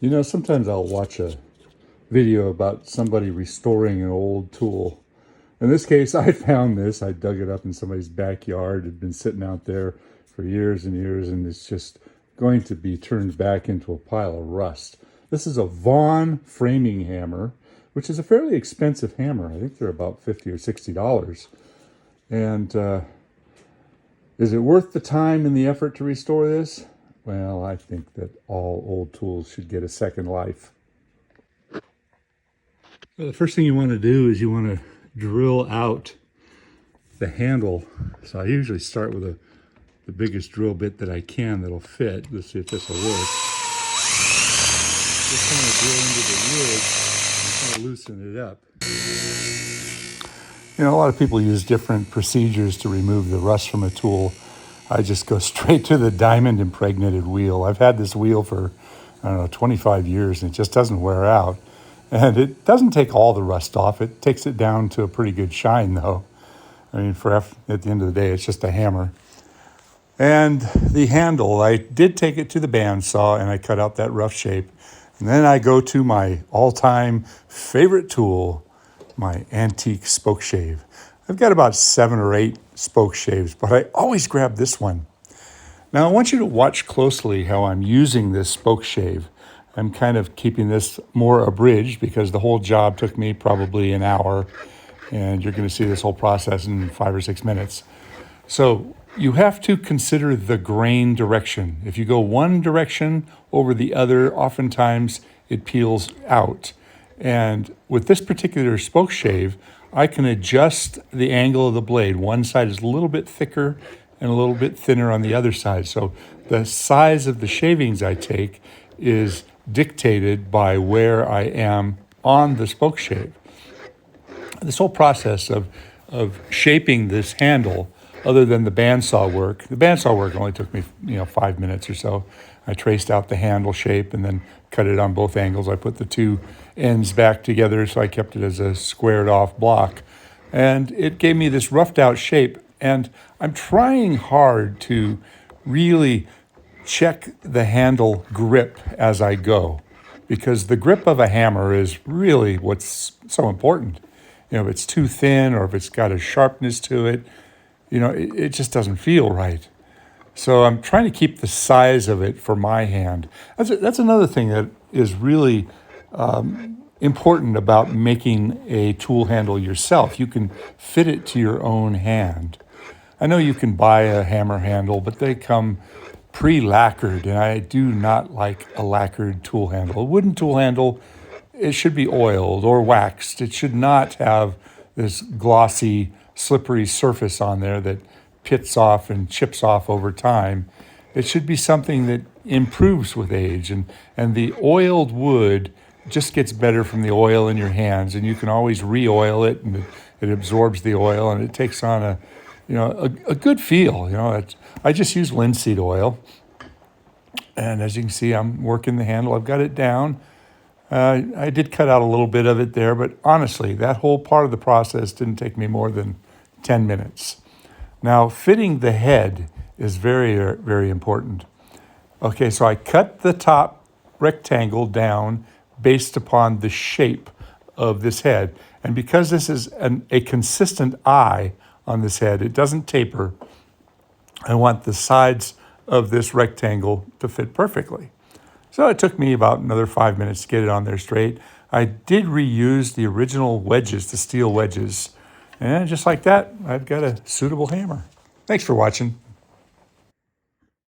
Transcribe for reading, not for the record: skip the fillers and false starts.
You know, sometimes I'll watch a video about somebody restoring an old tool. In this case, I found this. I dug it up in somebody's backyard. It had been sitting out there for years and years, and it's just going to be turned back into a pile of rust. This is a Vaughan framing hammer, which is a fairly expensive hammer. I think they're about $50 or $60. And is it worth the time and the effort to restore this? Well, I think that all old tools should get a second life. So the first thing you want to do is you want to drill out the handle. So I usually start with the biggest drill bit that I can that'll fit. Let's see if this will work. Just kind of drill into the wood and kind of loosen it up. You know, a lot of people use different procedures to remove the rust from a tool. I just go straight to the diamond impregnated wheel. I've had this wheel for, 25 years, and it just doesn't wear out. And it doesn't take all the rust off. It takes it down to a pretty good shine, though. I mean, at the end of the day, it's just a hammer. And the handle, I did take it to the bandsaw, and I cut out that rough shape. And then I go to my all-time favorite tool, my antique spoke shave. I've got about 7 or 8 spoke shaves, but I always grab this one. Now, I want you to watch closely how I'm using this spoke shave. I'm kind of keeping this more abridged because the whole job took me probably an hour, and you're going to see this whole process in 5 or 6 minutes. So you have to consider the grain direction. If you go one direction over the other, oftentimes it peels out. And with this particular spoke shave, I can adjust the angle of the blade. One side is a little bit thicker and a little bit thinner on the other side. So the size of the shavings I take is dictated by where I am on the spoke shave. This whole process of shaping this handle, other than the bandsaw work only took me 5 minutes or so. I traced out the handle shape and then cut it on both angles. I put the two ends back together, so I kept it as a squared off block. And it gave me this roughed out shape. And I'm trying hard to really check the handle grip as I go, because the grip of a hammer is really what's so important. If it's too thin or if it's got a sharpness to it, it just doesn't feel right. So I'm trying to keep the size of it for my hand. That's another thing that is really important about making a tool handle yourself. You can fit it to your own hand. I know you can buy a hammer handle, but they come pre-lacquered, and I do not like a lacquered tool handle. A wooden tool handle, it should be oiled or waxed. It should not have this glossy, slippery surface on there that pits off and chips off over time. It should be something that improves with age, and the oiled wood just gets better from the oil in your hands, and you can always re-oil it, and it absorbs the oil, and it takes on a good feel. I just use linseed oil, and as you can see, I'm working the handle. I've got it down. I did cut out a little bit of it there, but honestly, that whole part of the process didn't take me more than 10 minutes. Now, fitting the head is very, very important. Okay, so I cut the top rectangle down based upon the shape of this head. And because this is a consistent eye on this head, it doesn't taper. I want the sides of this rectangle to fit perfectly. So it took me about another 5 minutes to get it on there straight. I did reuse the original wedges, the steel wedges. And just like that, I've got a suitable hammer. Thanks for watching.